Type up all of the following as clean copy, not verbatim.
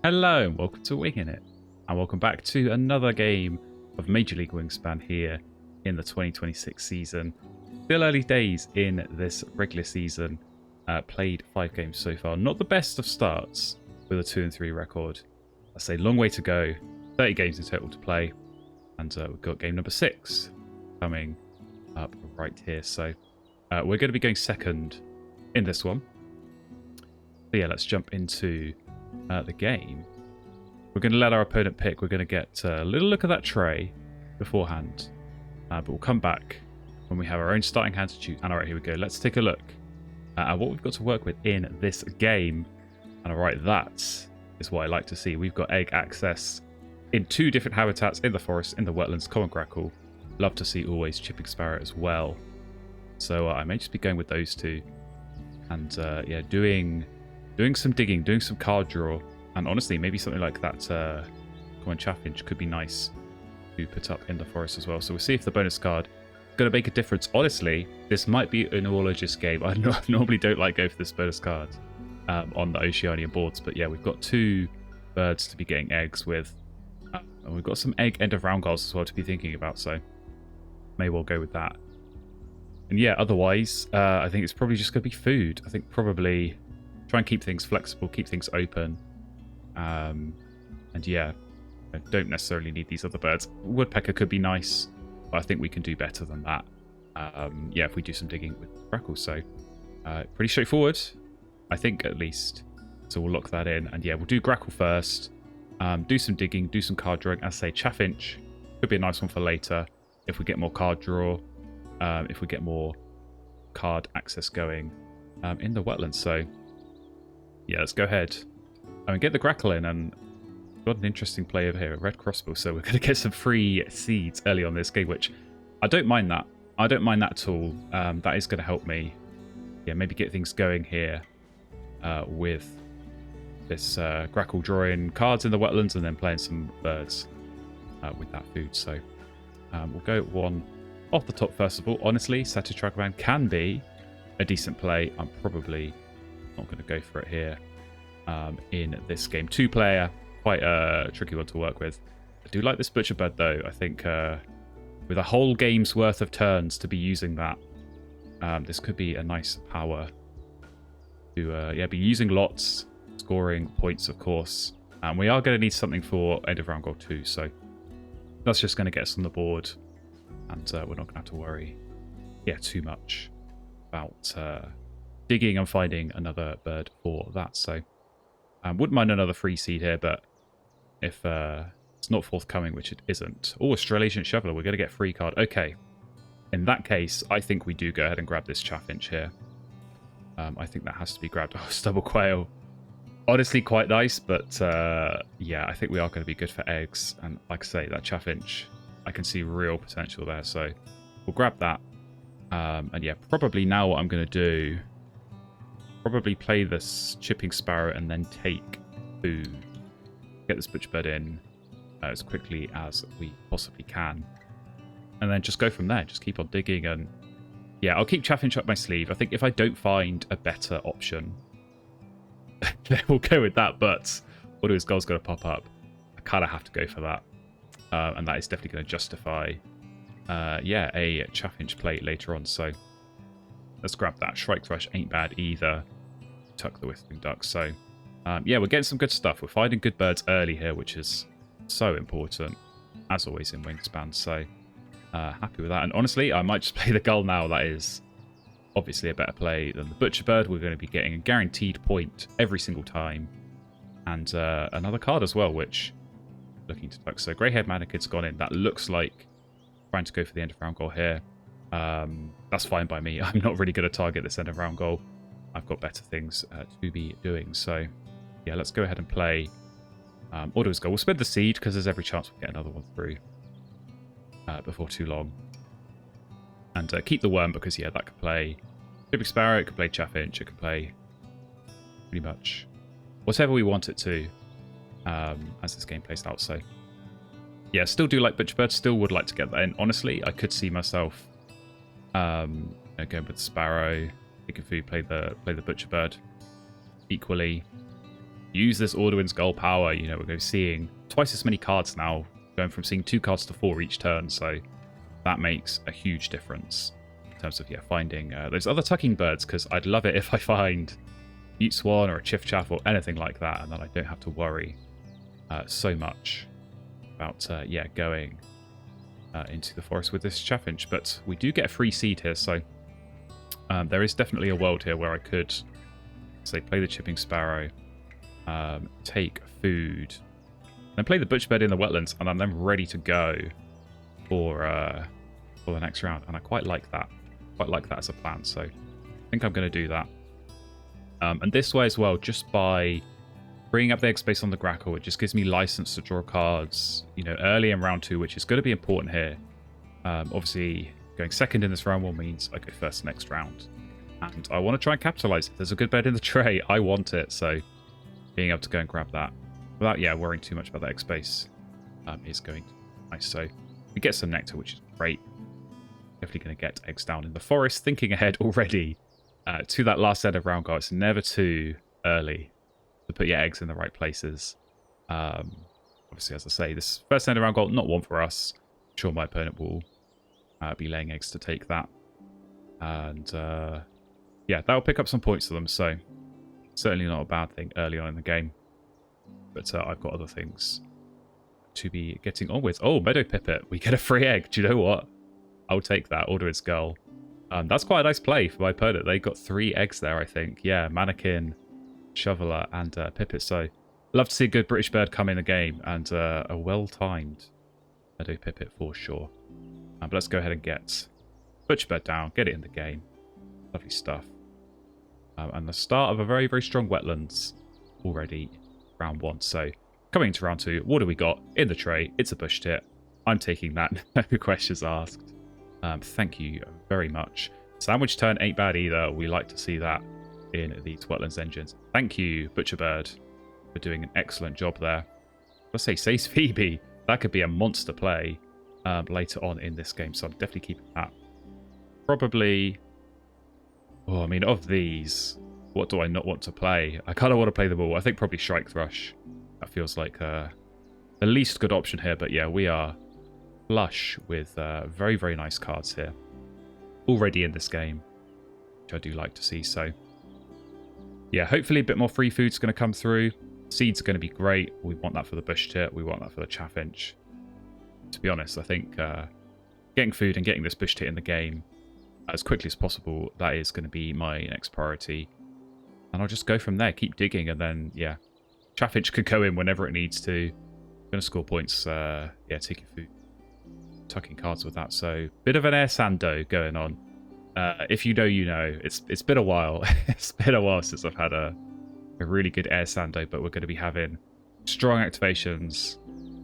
Hello and welcome to Wingin It, and welcome back to another game of Major League Wingspan here in the 2026 season. Still early days in this regular season. Played 5 games so far. Not the best of starts with a 2-3 record. I say long way to go. 30 games in total to play, and we've got game number 6 coming up right here. So we're going to be going second in this one. So yeah, let's jump into the game. We're going to let our opponent pick. We're going to get a little look at that tray beforehand, but we'll come back when we have our own starting hand to choose. And alright, here we go. Let's take a look at what we've got to work with in this game. And alright, that is what I like to see. We've got egg access in 2 different habitats, in the forest, in the wetlands, common grackle. Love to see always chipping sparrow as well. So I may just be going with those 2. And yeah, doing some digging, doing some card draw, and honestly, maybe something like that common chaffinch could be nice to put up in the forest as well. So we'll see if the bonus card is going to make a difference. Honestly, this might be a neurologist game. I normally don't like go for this bonus card on the Oceania boards, but yeah, we've got 2 birds to be getting eggs with, and we've got some egg end of round goals as well to be thinking about, so may well go with that. And yeah, otherwise, I think it's probably just going to be food. I think probably try and keep things flexible, keep things open. And yeah, I don't necessarily need these other birds. Woodpecker could be nice, but I think we can do better than that. Yeah, if we do some digging with grackle. So pretty straightforward, I think, at least. So we'll lock that in. And yeah, we'll do grackle first. Do some digging, do some card drawing. As I say, chaffinch could be a nice one for later if we get more card draw, if we get more card access going in the wetlands. So yeah, let's go ahead and get the grackle in, and got an interesting play over here, a red crossbow. So we're going to get some free seeds early on this game, which I don't mind that. I don't mind that at all. That is going to help me, yeah, maybe get things going here with this grackle, drawing cards in the wetlands and then playing some birds with that food. So we'll go one off the top first of all. Honestly, Satytragoman can be a decent play. I'm probably not going to go for it here in this game. 2-player, quite a tricky one to work with. I do like this butcher bird though. I think with a whole game's worth of turns to be using that, this could be a nice power to yeah, be using lots, scoring points of course. And we are going to need something for end of round goal too, so that's just going to get us on the board, and we're not going to have to worry too much about digging and finding another bird for that. So wouldn't mind another free seed here, but if it's not forthcoming, which it isn't. Oh, Australasian Shoveler, we're going to get free card. Okay, in that case, I think we do go ahead and grab this chaffinch here. I think that has to be grabbed. Oh, stubble quail. Honestly, quite nice, but yeah, I think we are going to be good for eggs. And like I say, that chaffinch, I can see real potential there. So we'll grab that. And yeah, probably now what I'm going to do, probably play this chipping sparrow and then take food. Get this butcherbird in as quickly as we possibly can. And then just go from there. Just keep on digging. And yeah, I'll keep chaffinch up my sleeve. I think if I don't find a better option, then we'll go with that. But what his goal's going to pop up. I kind of have to go for that. And that is definitely going to justify yeah, a chaffinch play later on. So let's grab that. Shrike Thrush ain't bad either. Tuck the Whistling Duck. So yeah, we're getting some good stuff. We're finding good birds early here, which is so important, as always in Wingspan. So happy with that. And honestly, I might just play the gull now. That is obviously a better play than the butcher bird. We're going to be getting a guaranteed point every single time, and another card as well, which looking to tuck. So grey-haired manakid's gone in. That looks like trying to go for the end of round goal here. That's fine by me. I'm not really going to target this end of round goal. I've got better things to be doing. So yeah, let's go ahead and play Auto's goal. We'll spend the seed because there's every chance we'll get another one through before too long. And keep the worm because yeah, that could play Chipping Sparrow, it could play Chaffinch, it could play pretty much whatever we want it to as this game plays out. So yeah, still do like Butcherbird, still would like to get that in. Honestly, I could see myself going with the Sparrow, Pick a Food, play the Butcherbird equally. use this Alduin's Goal power. You know, we're going to be seeing twice as many cards now, going from seeing 2 cards to 4 each turn. So that makes a huge difference in terms of, yeah, finding those other tucking birds, because I'd love it if I find Butte Swan or a Chiff Chaff or anything like that, and then I don't have to worry so much about, yeah, going into the forest with this Chaffinch. But we do get a free seed here, so there is definitely a world here where I could, say, play the Chipping Sparrow, take food, then play the Butcherbird in the wetlands, and I'm then ready to go for the next round. And I quite like that. Quite like that as a plan, so I think I'm going to do that. And this way as well, just by bringing up the egg space on the Grackle, it just gives me license to draw cards, you know, early in round 2, which is going to be important here. Obviously, going second in this round will means I go first next round. And I want to try and capitalize. If there's a good bird in the tray, I want it. So being able to go and grab that without, yeah, worrying too much about the egg space is going to be nice. So we get some nectar, which is great. Definitely going to get eggs down in the forest. Thinking ahead already to that last end of round goal. It's never too early to put your eggs in the right places. Obviously, as I say, this first end of round goal, not one for us. I'm sure my opponent will be laying eggs to take that. And yeah, that will pick up some points for them. So certainly not a bad thing early on in the game. But I've got other things to be getting on with. Oh, Meadow Pipit. We get a free egg. Do you know what? I'll take that. Order its Gull. That's quite a nice play for my opponent. They got 3 eggs there, I think. Yeah, Mannequin, Shoveler, and Pipit. So love to see a good British bird come in the game, and a well-timed Meadow Pipit for sure. But let's go ahead and get Butcherbird down, get it in the game. Lovely stuff. And the start of a very, very strong wetlands already, round 1. So coming into round 2, what do we got in the tray? It's a bush tit. I'm taking that. No questions asked. Thank you very much. Sandwich turn ain't bad either. We like to see that in these wetlands engines. Thank you, Butcherbird, for doing an excellent job there. Let's say Says Phoebe. That could be a monster play later on in this game. So I'm definitely keeping that. Probably... Oh, I mean, of these, what do I not want to play? I kind of want to play them all. I think probably Shrike Thrush. That feels like the least good option here. But yeah, we are flush with very, very nice cards here already in this game, which I do like to see. So yeah, hopefully a bit more free food's going to come through. Seeds are going to be great. We want that for the bush tit. We want that for the Chaffinch. To be honest, I think getting food and getting this bush tit in the game as quickly as possible, that is going to be my next priority. And I'll just go from there, keep digging, and then, yeah, Chaffinch could go in whenever it needs to. Going to score points, yeah, taking food, tucking cards with that. So, bit of an Air Sando going on. If you know, you know. It's been a while. It's been a while since I've had a really good Air Sando, but we're going to be having strong activations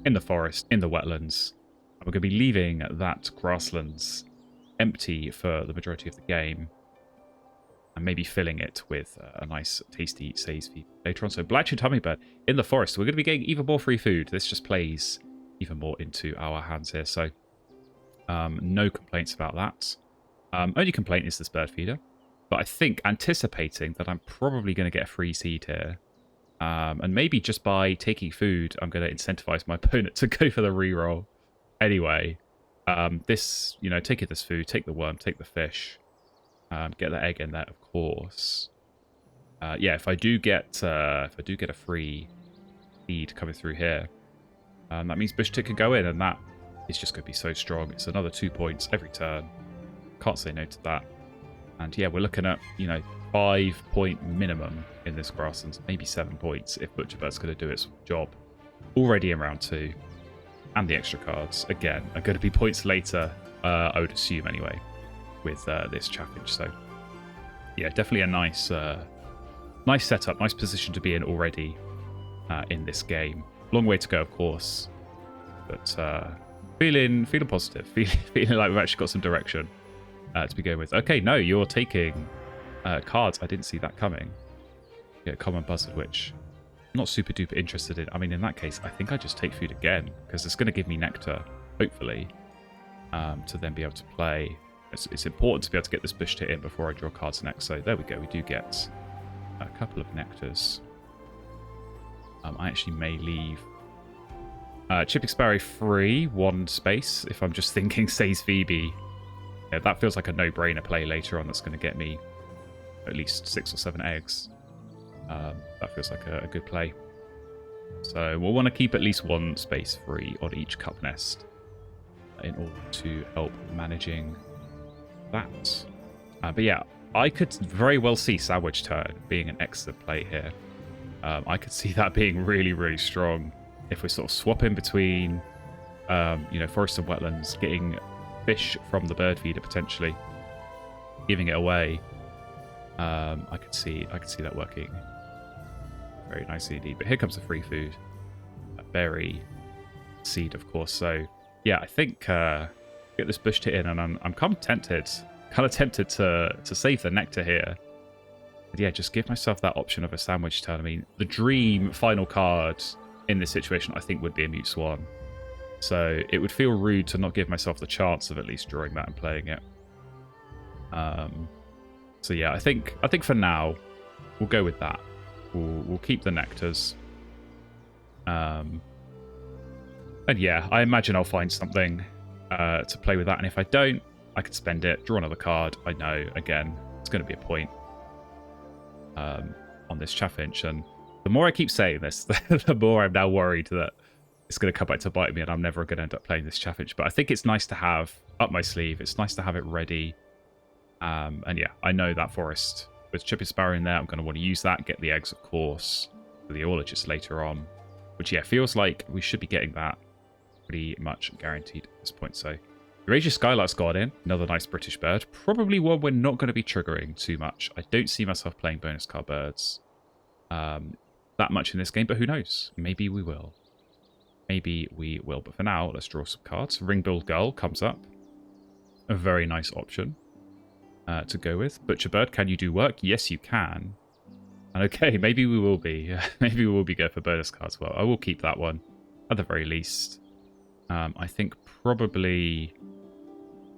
in the forest, in the wetlands. And we're going to be leaving that grasslands empty for the majority of the game, and maybe filling it with a nice tasty Says Phoebe later on. So Blanchard Hummingbird in the forest. We're going to be getting even more free food. This just plays even more into our hands here. So no complaints about that. Only complaint is this bird feeder. But I think anticipating that I'm probably going to get a free seed here, and maybe just by taking food, I'm going to incentivize my opponent to go for the reroll anyway. This, you know, take this food, take the worm, take the fish, get the egg in there, of course. Yeah, if I do get a free feed coming through here, that means bush tit can go in, and that is just going to be so strong. It's another 2 points every turn. Can't say no to that. And yeah, we're looking at, you know, 5-point minimum in this grasslands, maybe 7 points if Butcherbird's going to do its job already in round 2. And the extra cards, again, are going to be points later, I would assume anyway, with this Chaffinch. So, yeah, definitely a nice nice setup, nice position to be in already in this game. Long way to go, of course, but feeling positive, feeling like we've actually got some direction to be going with. Okay, no, you're taking cards. I didn't see that coming. Yeah, Common Buzzard Witch. Not super duper interested in. I mean, in that case, I think I just take food again, because it's going to give me nectar, hopefully, to then be able to play. It's important to be able to get this bush tit in before I draw cards next. So there we go. We do get a couple of nectars I actually may leave Chipping Sparrow free, 1 space. If I'm just thinking Says Phoebe, yeah, that feels like a no-brainer play later on that's going to get me at least 6 or 7 eggs. That feels like a good play. So we'll want to keep at least 1 space free on each cup nest in order to help managing that. But yeah, I could very well see Sandwich Turn being an excellent play here. I could see that being really, really strong if we're sort of swapping between, forest and wetlands, getting fish from the bird feeder potentially, giving it away. I could see that working very nicely indeed. But here comes the free food, a berry seed, of course. So yeah, I think get this bush tit in, and I'm kind of tempted to save the nectar here. But yeah, just give myself that option of a sandwich turn. I mean, the dream final card in this situation, I think, would be a Mute Swan. So it would feel rude to not give myself the chance of at least drawing that and playing it. So yeah, I think for now we'll go with that. We'll keep the nectars. And yeah, I imagine I'll find something to play with that. And if I don't, I could spend it, draw another card. I know, again, it's going to be a point on this Chaffinch. And the more I keep saying this, the more I'm now worried that it's going to come back to bite me and I'm never going to end up playing this Chaffinch. But I think it's nice to have up my sleeve. It's nice to have it ready. And yeah, I know that forest with Chipping Sparrow in there, I'm going to want to use that, get the eggs, of course, for the Ologist later on. Which, yeah, feels like we should be getting that pretty much guaranteed at this point. So, Eurasian Skylark's got in. Another nice British bird. Probably one we're not going to be triggering too much. I don't see myself playing bonus card birds that much in this game, but who knows? Maybe we will. Maybe we will. But for now, let's draw some cards. Ring-billed Gull comes up. A very nice option to go with. Butcher Bird, can you do work? Yes, you can. And okay, maybe we will be. Maybe we will be going for bonus cards. Well, I will keep that one at the very least. I think probably...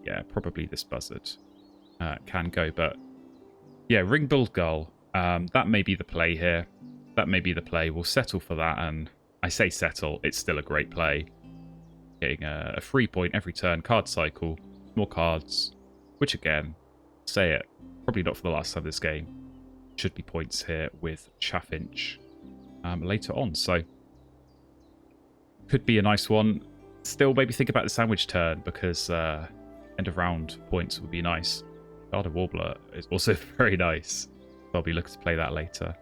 Yeah, probably this buzzard can go. But yeah, Ring-billed Gull. That may be the play here. That may be the play. We'll settle for that. And I say settle. It's still a great play. Getting a free point every turn. Card cycle. More cards. Which again, say it. Probably not for the last time this game. Should be points here with Chaffinch later on. So could be a nice one. Still maybe think about the sandwich turn because end of round points would be nice. Garden Warbler is also very nice. I'll be looking to play that later.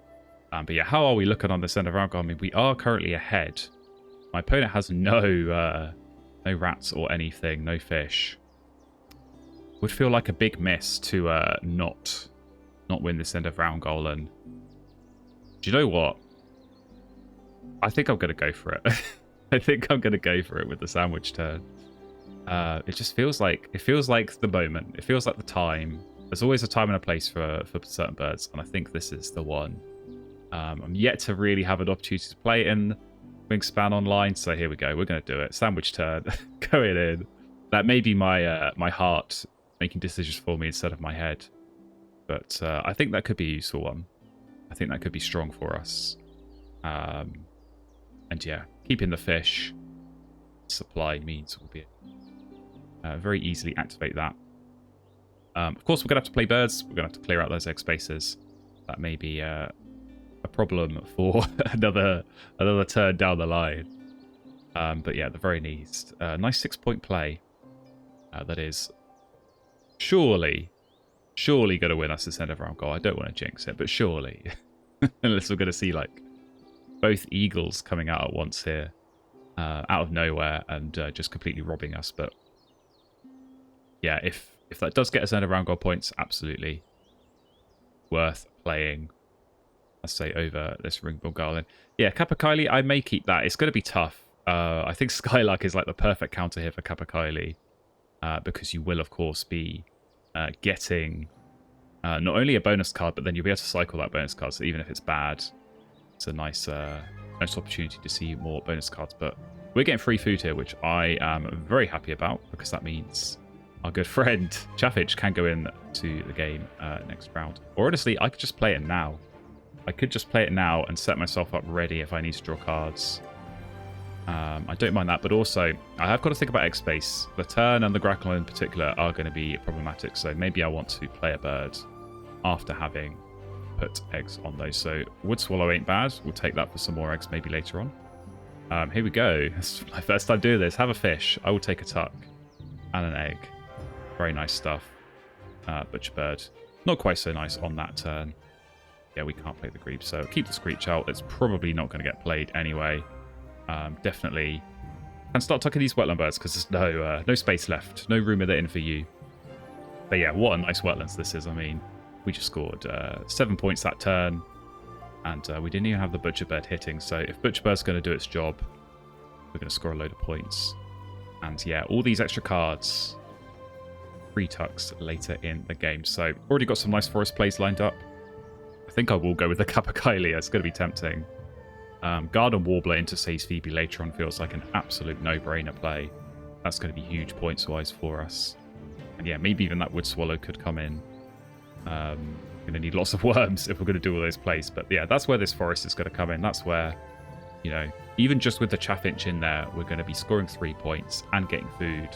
But yeah, how are we looking on this end of round? I mean, we are currently ahead. My opponent has no rats or anything, no fish. Would feel like a big miss to not win this end of round goal. And do you know what? I think I'm going to go for it. I think I'm going to go for it with the sandwich turn. It just feels like the moment. It feels like the time. There's always a time and a place for certain birds, and I think this is the one. I'm yet to really have an opportunity to play it in Wingspan online, so here we go. We're going to do it. Sandwich turn, going in. That may be my my heart making decisions for me instead of my head, but I think that could be a useful one. I think that could be strong for us. And yeah, keeping the fish supply means we'll be very easily activate that. Of course, we're going to have to play birds. We're going to have to clear out those egg spaces. That may be a problem for another turn down the line. But yeah, at the very least, nice 6-point play. That is surely going to win us this end of round goal. I don't want to jinx it, but surely. Unless we're going to see like both eagles coming out at once here, out of nowhere, and just completely robbing us. But yeah, if that does get us end of round goal points, absolutely worth playing. I say over this Ring-billed Gull. And yeah, Capercaillie, I may keep that. It's going to be tough. I think Skylark is like the perfect counter here for Capercaillie, because you will of course be getting not only a bonus card, but then you'll be able to cycle that bonus card. So even if it's bad, it's a nice opportunity to see more bonus cards. But we're getting free food here, which I am very happy about, because that means our good friend Chaffinch can go in to the game next round. Or honestly, I could just play it now. I could just play it now and set myself up ready if I need to draw cards. I don't mind that, but also I have got to think about egg space. The tern and the grackle in particular are going to be problematic, so maybe I want to play a bird after having put eggs on those. So wood swallow ain't bad. We'll take that for some more eggs maybe later on. Here we go. It's my first time doing this. Have a fish. I will take a tuck and an egg. Very nice stuff. Butcher bird. Not quite so nice on that turn. Yeah, we can't play the grebe, so keep the screech out. It's probably not going to get played anyway. Definitely can start tucking these wetland birds because there's no space left. No room in the inn for you. But yeah, what a nice wetlands this is. I mean, we just scored 7 points that turn. And we didn't even have the butcher bird hitting. So if butcher bird's going to do its job, we're going to score a load of points. And yeah, all these extra cards, 3 tucks later in the game. So already got some nice forest plays lined up. I think I will go with the Capercaillie. It's going to be tempting. Garden Warbler into Says Phoebe later on feels like an absolute no-brainer play. That's going to be huge points-wise for us. And yeah, maybe even that Wood Swallow could come in. We're going to need lots of worms if we're going to do all those plays. But yeah, that's where this forest is going to come in. That's where, you know, even just with the Chaffinch in there, we're going to be scoring 3 points and getting food,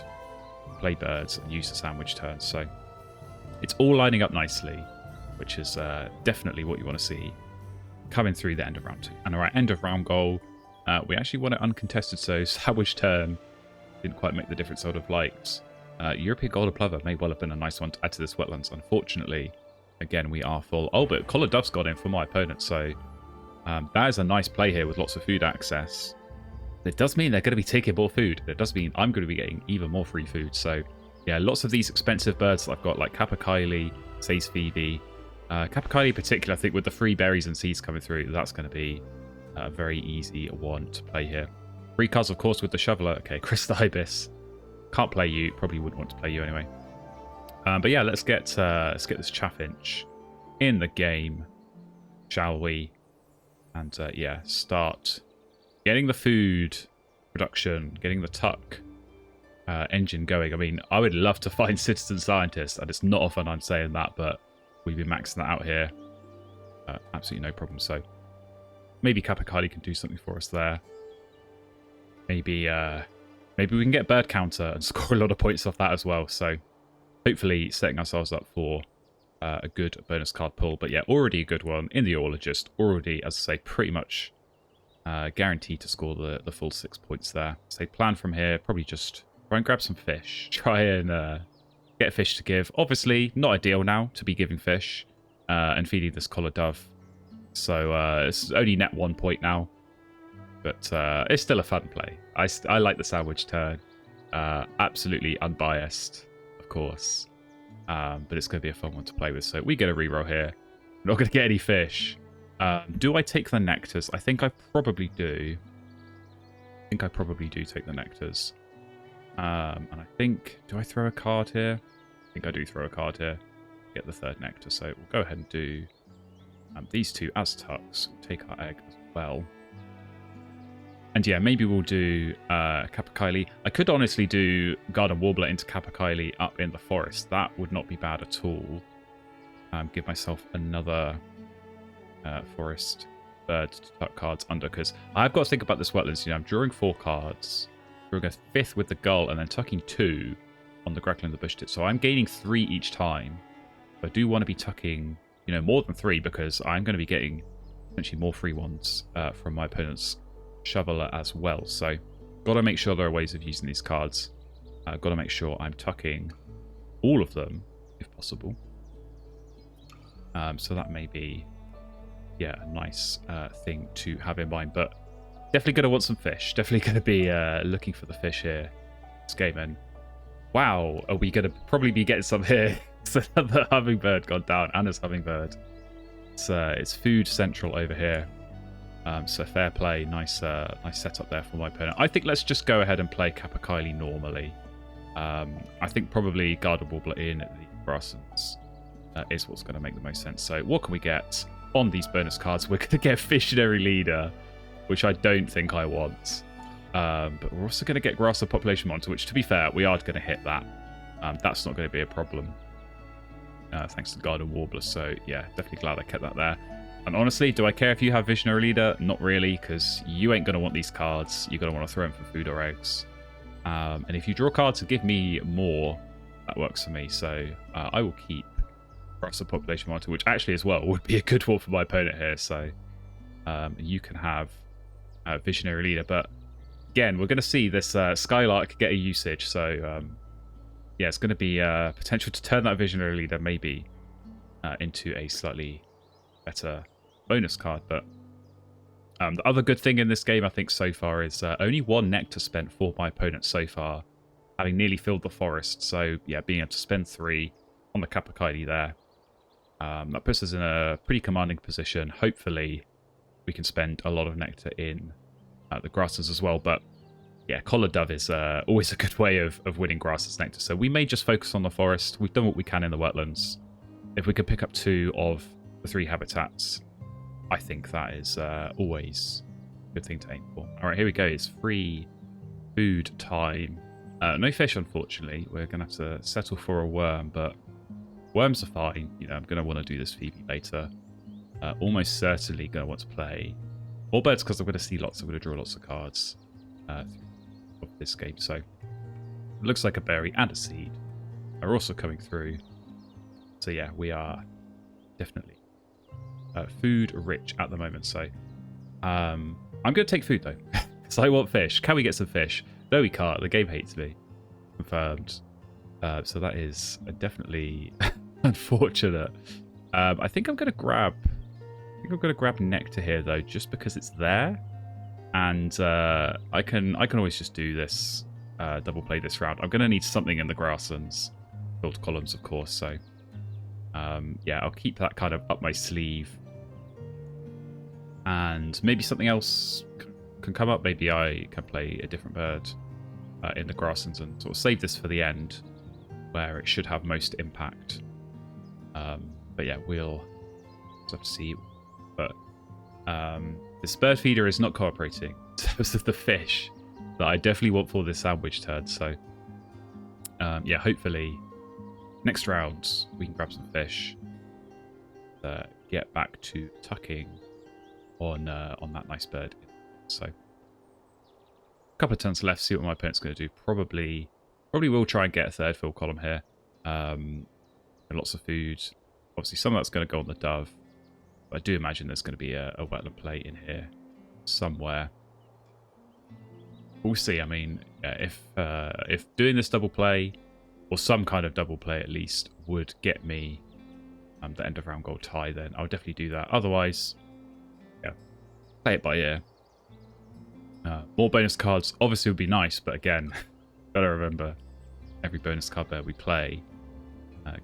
play birds, and use the sandwich turn. So it's all lining up nicely, which is definitely what you want to see coming through the end of round 2. And our end of round goal, we actually won it uncontested, so sandwich turn didn't quite make the difference I would have liked. European Golden Plover may well have been a nice one to add to this wetlands. Unfortunately, again, we are full. Oh, but Collar Dove's got in for my opponent, so that is a nice play here with lots of food access. It does mean they're going to be taking more food. It does mean I'm going to be getting even more free food. So yeah, lots of these expensive birds that I've got, like Capercaillie, Says Phoebe. Capercaillie in particular, I think with the free berries and seeds coming through, that's going to be a very easy one to play here. Free cards, of course, with the Shoveler. Okay, Chris the Ibis. Can't play you. Probably wouldn't want to play you anyway. But yeah, let's get this Chaffinch in the game, shall we? And yeah, start getting the food production, getting the tuck engine going. I mean, I would love to find citizen scientists, and it's not often I'm saying that, but we've been maxing that out here. Absolutely no problem. So maybe Capercaillie can do something for us there. Maybe we can get bird counter and score a lot of points off that as well. So hopefully setting ourselves up for a good bonus card pull. But yeah, already a good one in the Orologist. Already, as I say, pretty much guaranteed to score the full 6 points there. So plan from here, probably just try and grab some fish. Try and get fish to give. Obviously, not ideal now to be giving fish and feeding this Collar Dove. So it's only net 1 point now. But it's still a fun play. I like the sandwich turn. Absolutely unbiased, of course. But it's going to be a fun one to play with. So we get a reroll here. We're not going to get any fish. Do I take the nectars? I think I probably do. I probably do take the nectars. And I think... Do I throw a card here? I think I do throw a card here. Get the third nectar. So we'll go ahead and do these two as tucks. We'll take our egg as well. And yeah, maybe we'll do Capercaillie. I could honestly do Garden Warbler into Capercaillie up in the forest. That would not be bad at all. Give myself another forest bird to tuck cards under, because I've got to think about this wetlands. You know, I'm drawing 4 cards, drawing a 5th with the gull, and then tucking 2 on the grackle and the bush tit. So I'm gaining 3 each time. I do want to be tucking, you know, more than 3, because I'm going to be getting potentially more free ones from my opponent's Shoveler as well. So got to make sure there are ways of using these cards. Got to make sure I'm tucking all of them if possible. So that may be, yeah, a nice thing to have in mind. But definitely going to want some fish. Definitely going to be looking for the fish here this game. And wow, are we going to probably be getting some here? So the hummingbird gone down. Anna's hummingbird. It's food central over here. So fair play. Nice setup there for my opponent. I think let's just go ahead and play Capercaillie normally. I think probably Garden Warbler in the grasslands is what's going to make the most sense. So what can we get on these bonus cards? We're going to get Visionary Leader, which I don't think I want. But we're also going to get Grassland Population Monitor, which, to be fair, we are going to hit that. That's not going to be a problem. Thanks to Garden Warbler. So yeah, definitely glad I kept that there. And honestly, do I care if you have Visionary Leader? Not really, because you ain't going to want these cards. You're going to want to throw them for food or eggs. And if you draw cards to give me more, that works for me. So I will keep Grasser Population Monitor, which actually as well would be a good one for my opponent here. So you can have Visionary Leader. But again, we're going to see this Skylark get a usage. So yeah, it's going to be potential to turn that Visionary Leader maybe into a slightly better bonus card. But the other good thing in this game, I think, so far is only 1 nectar spent for my opponent so far, having nearly filled the forest. So yeah, being able to spend 3 on the Kapakaidi there, that puts us in a pretty commanding position. Hopefully we can spend a lot of nectar in the grasses as well. But yeah, Collar Dove is always a good way of winning grasses nectar. So we may just focus on the forest. We've done what we can in the wetlands. If we could pick up 2 of the 3 habitats, I think that is always a good thing to aim for. All right, here we go. It's free food time. No fish, unfortunately. We're going to have to settle for a worm, but worms are fine. You know, I'm going to want to do this Phoebe later. Almost certainly going to want to play more birds because I'm going to see lots. I'm going to draw lots of cards of this game. So it looks like a berry and a seed are also coming through. So yeah, we are definitely food rich at the moment. So I'm going to take food though, because I want fish. Can we get some fish? No, we can't. The game hates me. Confirmed. So that is definitely unfortunate. I think I'm going to grab. Nectar here though, just because it's there, and I can always just do this double play this round. I'm going to need something in the grasslands, build columns, of course. So yeah, I'll keep that kind of up my sleeve. And maybe something else can come up. Maybe I can play a different bird in the grasslands and sort of save this for the end, where it should have most impact. But yeah, we'll have to see. But this bird feeder is not cooperating in terms of the fish that I definitely want for this sandwich turn. So yeah, hopefully next round we can grab some fish. Get back to tucking on that nice bird. So a couple of turns left. See what my opponent's going to do. Probably will try and get a third fill column here. And lots of food. Obviously, some of that's going to go on the dove. But I do imagine there's going to be a wetland play in here somewhere. We'll see. I mean, if doing this double play, or some kind of double play at least, would get me the end of round goal tie, then I'll definitely do that. Otherwise, yeah, play it by ear. More bonus cards obviously would be nice, but again, gotta remember, every bonus card there we play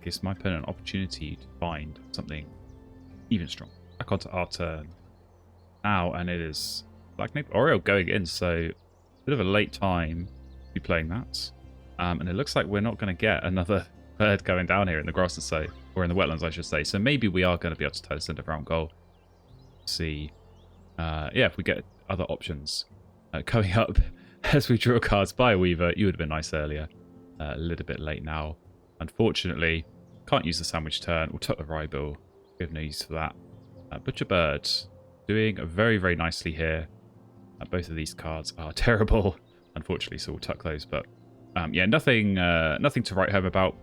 gives my opponent an opportunity to find something even stronger. Back onto our turn now, and it is Black Nape Oriole going in, so a bit of a late time to be playing that. And it looks like we're not going to get another bird going down here in the grasses, so, or in the wetlands, I should say. So maybe we are going to be able to tie this into round goal. See, yeah, if we get other options coming up as we draw cards by a Weaver. You would have been nice earlier. A little bit late now. Unfortunately, can't use the sandwich turn. We'll tuck the Ryebill. We have no use for that. Butcher Bird doing very, very nicely here. Both of these cards are terrible, unfortunately, so we'll tuck those. But yeah, nothing to write home about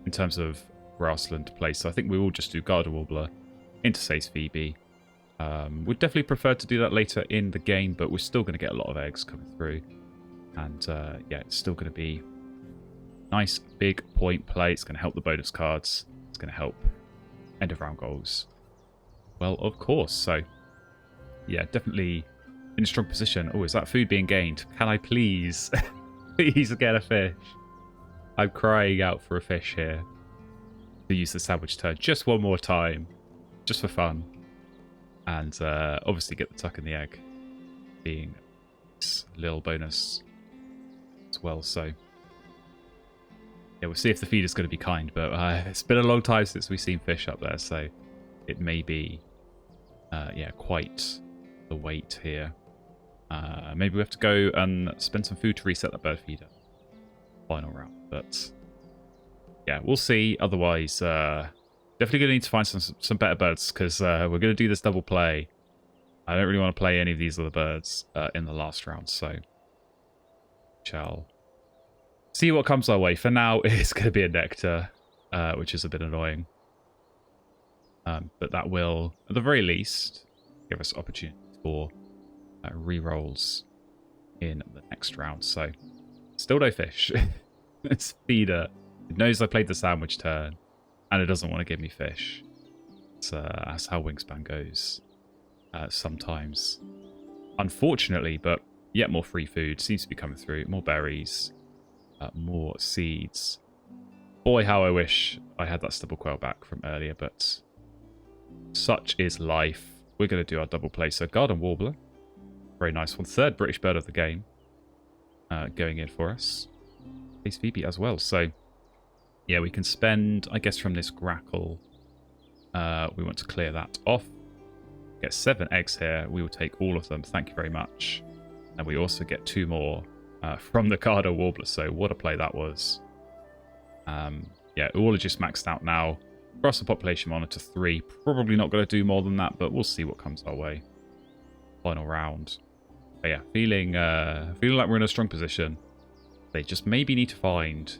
in terms of grassland play. So I think we will just do Garter Warbler, Intersace Phoebe. Would definitely prefer to do that later in the game, but we're still going to get a lot of eggs coming through. And yeah, it's still going to be nice big point play. It's going to help the bonus cards. It's going to help end of round goals. Well, of course. So yeah, definitely in a strong position. Oh, is that food being gained? Can I please, please get a fish? I'm crying out for a fish here. To use the sandwich turn just one more time, just for fun. And obviously get the tuck in the egg being a little bonus as well. So yeah, we'll see if the feed is going to be kind, but it's been a long time since we've seen fish up there, so it may be yeah, quite the wait here. Maybe we have to go and spend some food to reset that bird feeder final round, but yeah, we'll see. Otherwise, Definitely going to need to find some better birds, because we're going to do this double play. I don't really want to play any of these other birds in the last round, so shall see what comes our way. For now, it's going to be a nectar, which is a bit annoying. But that will, at the very least, give us opportunity for re-rolls in the next round. So, still no fish. This feeder, it knows I played the sandwich turn, and it doesn't want to give me fish. That's how Wingspan goes sometimes. Unfortunately, but yet more free food seems to be coming through. More berries, more seeds. Boy, how I wish I had that stubble quail back from earlier, but such is life. We're going to do our double play. So garden warbler, very nice one. Third British bird of the game going in for us. Ace Phoebe as well. So yeah, we can spend, I guess, from this grackle. We want to clear that off. Get 7 eggs here. We will take all of them. Thank you very much. And we also get 2 more from the garden warbler. So what a play that was. Yeah, all are just maxed out now. Cross the population monitor 3. Probably not going to do more than that, but we'll see what comes our way. Final round. But yeah, feeling like we're in a strong position. They just maybe need to find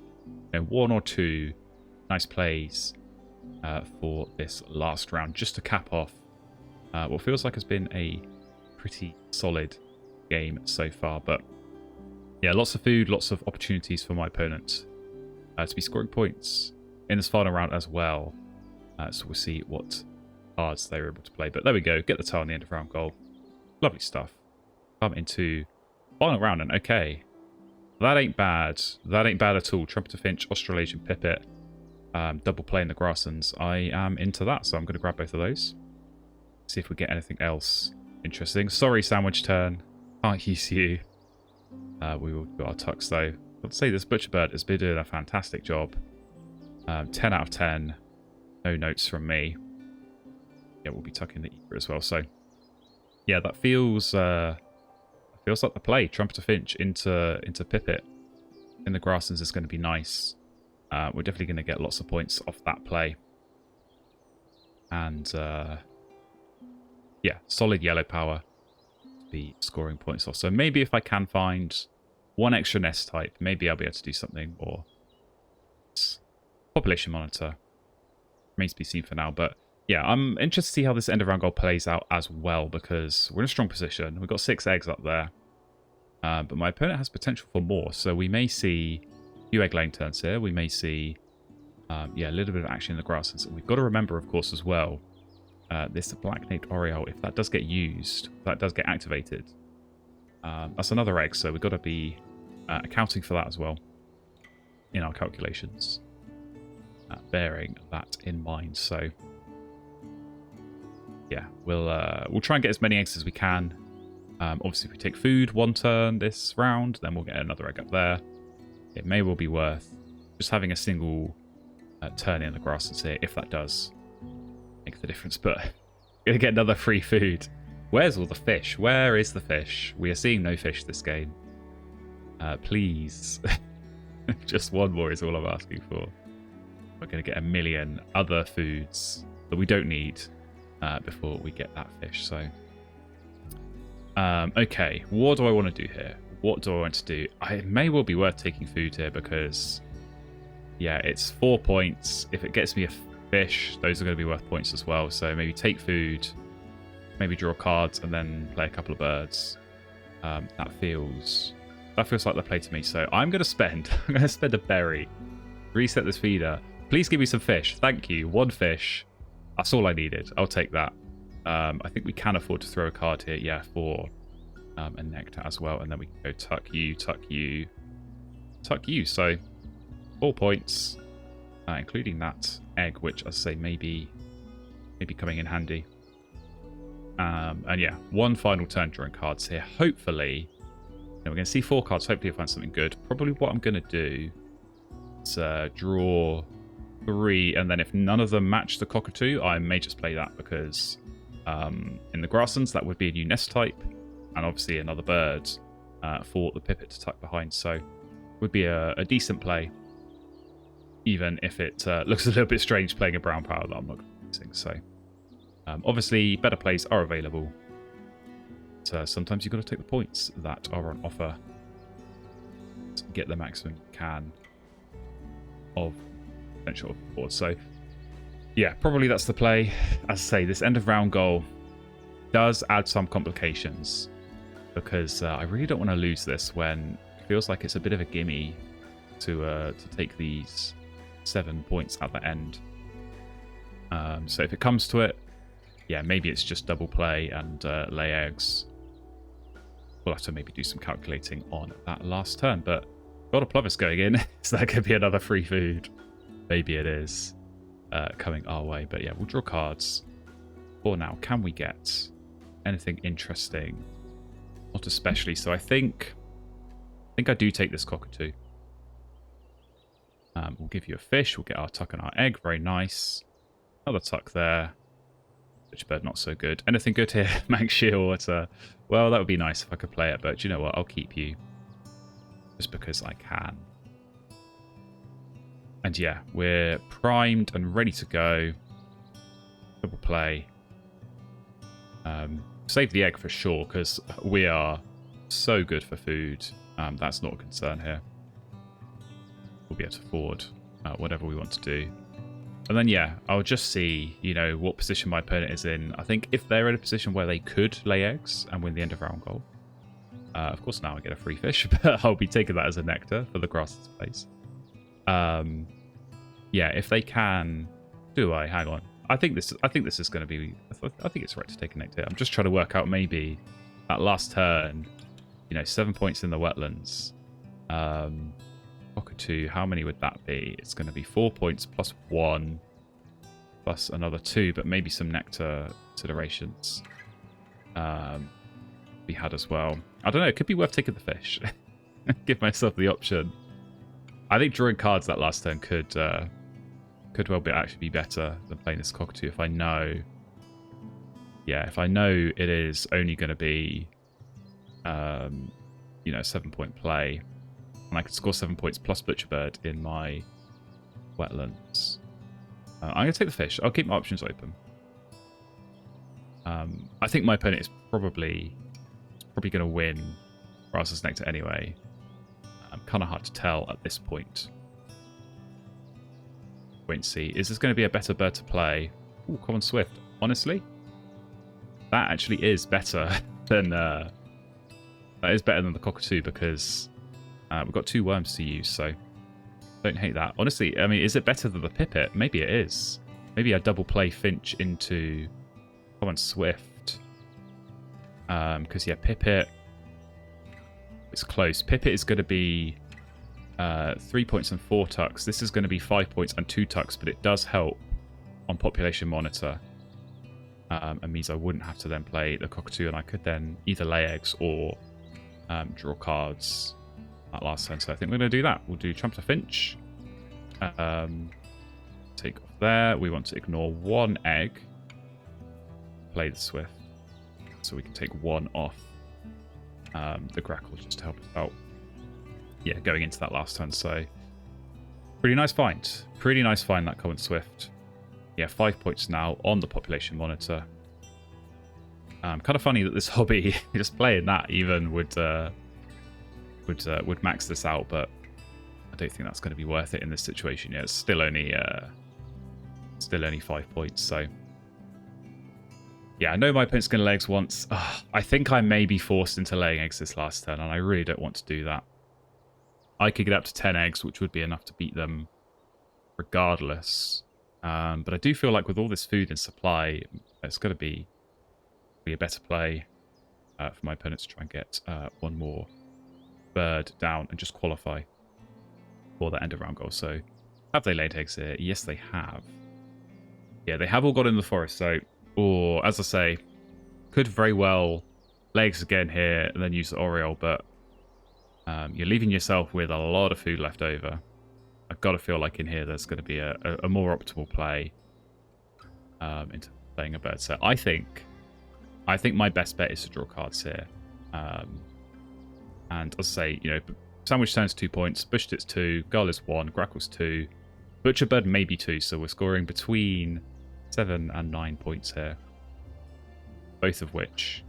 1 or 2 nice plays for this last round, just to cap off what feels like has been a pretty solid game so far. But yeah, lots of food, lots of opportunities for my opponent to be scoring points in this final round as well. So we'll see what cards they were able to play. But there we go. Get the tile on the end of round goal. Lovely stuff. Come into final round, and okay. That ain't bad. That ain't bad at all. Trumpeter Finch, Australasian Pipit, double play in the Grasslands. I am into that, so I'm going to grab both of those. See if we get anything else interesting. Sorry, sandwich turn. Can't use you. We will do our tucks, though. I'd say this Butcher Bird has been doing a fantastic job. 10 out of 10. No notes from me. Yeah, we'll be tucking the Eager as well. So, yeah, that feels like the play. Trumpeter Finch into Pipit in the Grasslands is going to be nice. We're definitely going to get lots of points off that play. And, yeah, solid yellow power to be scoring points off. So maybe if I can find 1 extra nest type, maybe I'll be able to do something more. Population monitor remains to be seen for now, but yeah, I'm interested to see how this end of round goal plays out as well, because we're in a strong position. We've got 6 eggs up there, but my opponent has potential for more, so we may see a few egg laying turns here. We may see yeah, a little bit of action in the grasslands. We've got to remember, of course, as well, this black-naped oriole, if that does get used, if that does get activated, that's another egg, so we've got to be accounting for that as well in our calculations, bearing that in mind. So yeah, we'll try and get as many eggs as we can. Obviously, if we take food 1 turn this round, then we'll get another egg up there. It may well be worth just having a single turn in the grasslands here, if that does make the difference. But we're going to get another free food. Where's all the fish? Where is the fish? We are seeing no fish this game. Please. Just 1 more is all I'm asking for. We're going to get a million other foods that we don't need before we get that fish. So, okay, what do I want to do here? What do I want to do? It may well be worth taking food here because, yeah, it's 4 points. If it gets me a fish, those are going to be worth points as well. So maybe take food, maybe draw cards, and then play a couple of birds. That feels like the play to me. So I'm going to spend a berry, reset this feeder. Please give me some fish. Thank you. 1 fish. That's all I needed. I'll take that. I think we can afford to throw a card here. Yeah, for a nectar as well. And then we can go tuck you, tuck you, tuck you. So 4 points, including that egg, which I say maybe coming in handy. And yeah, 1 final turn drawing cards here. Hopefully, we're going to see 4 cards. Hopefully, I'll find something good. Probably what I'm going to do is draw 3, and then if none of them match the cockatoo, I may just play that because in the grasslands that would be a new nest type, and obviously another bird for the pipit to tuck behind. So would be a decent play. even if it looks a little bit strange playing a brown power that I'm not using. So obviously better plays are available. But, sometimes you've got to take the points that are on offer to get the maximum you can of potential board. So yeah, probably that's the play. As I say, this end of round goal does add some complications because I really don't want to lose this when it feels like it's a bit of a gimme to take these 7 points at the end. So if it comes to it, yeah, maybe it's just double play and lay eggs. We'll have to maybe do some calculating on that last turn, but got a Plovis going in, so that could be another free food. Maybe it is coming our way, but yeah, we'll draw cards for now. Can we get anything interesting? Not especially, so I think I do take this cockatoo. We'll give you a fish, we'll get our tuck and our egg, very nice. Another tuck there. Which bird not so good. Anything good here? Manx Shearwater. Well, that would be nice if I could play it, but you know what? I'll keep you. Just because I can. And yeah, we're primed and ready to go. Double play. Save the egg for sure, because we are so good for food. That's not a concern here. We'll be able to afford whatever we want to do. And then, yeah, I'll just see, you know, what position my opponent is in. I think if they're in a position where they could lay eggs and win the end of round goal. Of course, now I get a free fish, but I'll be taking that as a nectar for the grass space. Yeah, if they can... Hang on. I think this is going to be... I think it's right to take a nectar. I'm just trying to work out maybe that last turn, you know, 7 points in the wetlands. Cockatoo, how many would that be? It's going to be 4 points plus 1 plus another 2, but maybe some nectar considerations we had as well. I don't know, it could be worth taking the fish. Give myself the option. I think drawing cards that last turn could well actually be better than playing this cockatoo if I know. Yeah, if I know it is only going to be you know, 7-point play. And I could score 7 points plus Butcherbird in my wetlands. I'm going to take the fish. I'll keep my options open. I think my opponent is probably going to win Rasa's Nectar anyway. Kind of hard to tell at this point. Wait and see. Is this going to be a better bird to play? Ooh, Common Swift. Honestly, that actually is better than the cockatoo because we've got 2 worms to use, so don't hate that. Honestly, I mean, is it better than the Pipit? Maybe it is. Maybe I double play Finch into Common Swift. Because, yeah, Pipit... It's close. Pipit is going to be 3 points and 4 tucks. This is going to be 5 points and 2 tucks, but it does help on Population Monitor. And means I wouldn't have to then play the cockatoo, and I could then either lay eggs or draw cards that last turn. So I think we're going to do that. We'll do Trumpeter Finch. Take off there. We want to ignore 1 egg. Play the Swift. So we can take 1 off the Grackle just to help us out. Yeah, going into that last turn. So pretty nice find. Pretty nice find, that Common Swift. Yeah, 5 points now on the Population Monitor. Kind of funny that this hobby, just playing that even would max this out, but I don't think that's going to be worth it in this situation. Yeah, it's still only 5 points. So yeah, I know my opponent's going to lay eggs once. I think I may be forced into laying eggs this last turn, and I really don't want to do that. I could get up to 10 eggs, which would be enough to beat them regardless. But I do feel like with all this food and supply, it's going to be a better play for my opponent to try and get 1 more bird down and just qualify for the end of round goal. So have they laid eggs here? Yes, they have. Yeah, they have all got in the forest. So, or as I say, could very well lay eggs again here and then use the Oriole, but you're leaving yourself with a lot of food left over. I've got to feel like in here there's going to be a more optimal play into playing a bird. So I think my best bet is to draw cards here. And as I say, you know, Sandwich turns 2 points, Bush Tits 2, Gull is 1, Grackle's 2. Butcherbird maybe 2, so we're scoring between 7 and 9 points here. Both of which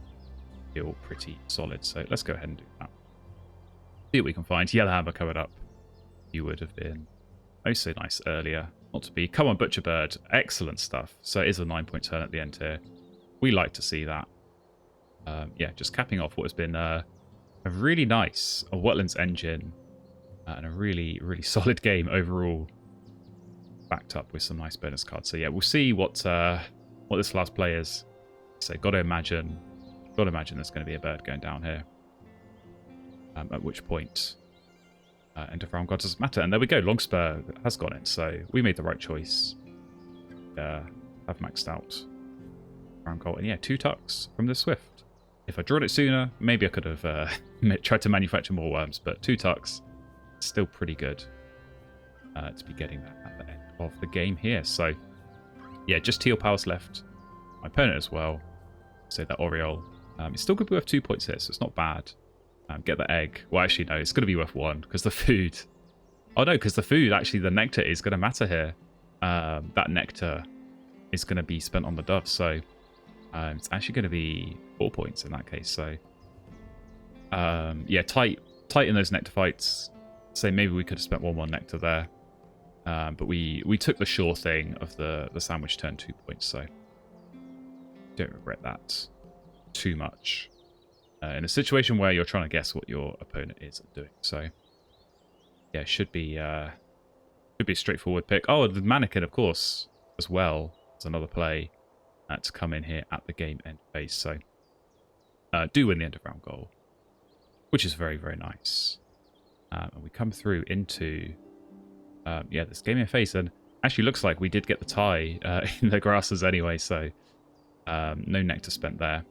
feel pretty solid. So let's go ahead and do that. See what we can find. Yellowhammer coming up. You would have been oh so nice earlier. Not to be. Come on, Butcherbird. Excellent stuff. So it is a 9-point turn at the end here. We like to see that. Yeah, just capping off what has been a really nice Wetlands engine and a really, really solid game overall. Backed up with some nice bonus cards. So yeah, we'll see what this last play is. So gotta imagine there's going to be a bird going down here. At which point, end of round god doesn't matter. And there we go. Longspur has gone in, so we made the right choice. Have maxed out round goal, and yeah, 2 tucks from the Swift. If I drawn it sooner, maybe I could have tried to manufacture more worms, but 2 tucks, still pretty good to be getting that at the end of the game here. So yeah, just teal powers left. My opponent as well. So that Oriole. It's still going to be worth 2 points here, so it's not bad. Get the egg. Well, actually, no, it's going to be worth 1 because the food. Oh, no, because the food, actually, the nectar is going to matter here. That nectar is going to be spent on the dove, so it's actually going to be 4 points in that case. So, yeah, tight in those nectar fights. So maybe we could have spent 1 more nectar there. But we took the sure thing of the sandwich turn 2 points, so don't regret that too much. In a situation where you're trying to guess what your opponent is doing. So, yeah, should be a straightforward pick. Oh, the mannequin, of course, as well. It's another play to come in here at the game end phase. So, do win the end of round goal, which is very, very nice. And we come through into, yeah, this game end phase. And actually looks like we did get the tie in the grasses anyway. So, no nectar spent there.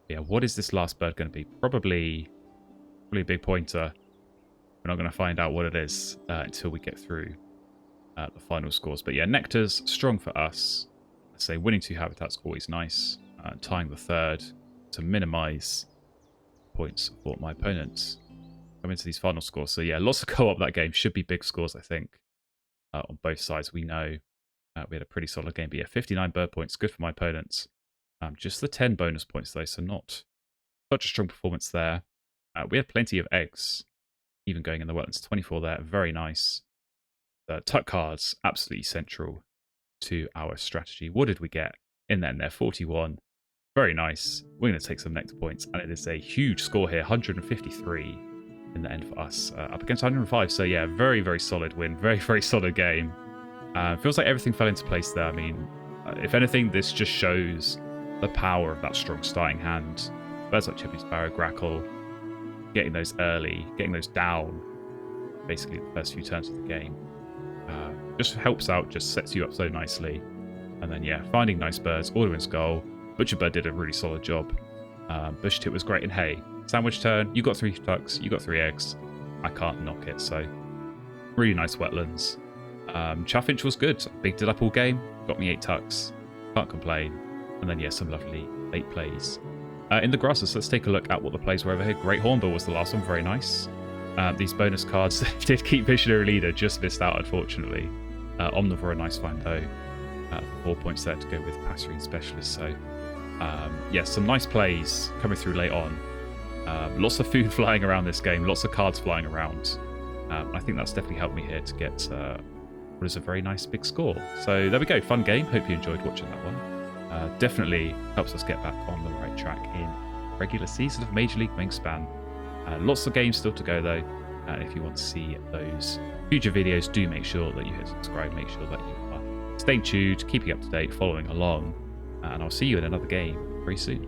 Yeah, what is this last bird going to be? Probably a big pointer. We're not going to find out what it is until we get through the final scores. But yeah, nectar's strong for us. I say winning 2 habitats always nice. Tying the 3rd to minimize points for my opponents. Come into these final scores. So yeah, lots of co-op that game. Should be big scores, I think, on both sides. We know we had a pretty solid game. But yeah, 59 bird points. Good for my opponents. Just the 10 bonus points, though, so not such a strong performance there. We had plenty of eggs, even going in the wetlands. 24 there, very nice. The tuck cards, absolutely central to our strategy. What did we get in the end there? 41. Very nice. We're going to take some nectar points, and it is a huge score here. 153 in the end for us, up against 105. So yeah, very, very solid win. Very, very solid game. Feels like everything fell into place there. I mean, if anything, this just shows the power of that strong starting hand. Birds like Chippy Sparrow, Grackle, getting those early, getting those down, basically the first few turns of the game. Just helps out, just sets you up so nicely. And then, yeah, finding nice birds, Orderwin's goal. Butcherbird did a really solid job. Bush Tit was great. And hey, sandwich turn, you got 3 tucks, you got 3 eggs. I can't knock it, so really nice wetlands. Chaffinch was good. Bigged it up all game, got me 8 tucks. Can't complain. And then, yeah, some lovely late plays. In the grasses, let's take a look at what the plays were over here. Great Hornbill was the last one, very nice. These bonus cards did keep Visionary Leader, just missed out, unfortunately. Omnivore, a nice find, though. 4 points there to go with Passerine Specialist. So, yeah, some nice plays coming through late on. Lots of food flying around this game, lots of cards flying around. I think that's definitely helped me here to get what is a very nice big score. So there we go, fun game. Hope you enjoyed watching that one. Definitely helps us get back on the right track in regular season of Major League Wingspan. Lots of games still to go though, and if you want to see those future videos, do make sure that you hit subscribe, make sure that you are staying tuned, keeping up to date, following along, and I'll see you in another game very soon.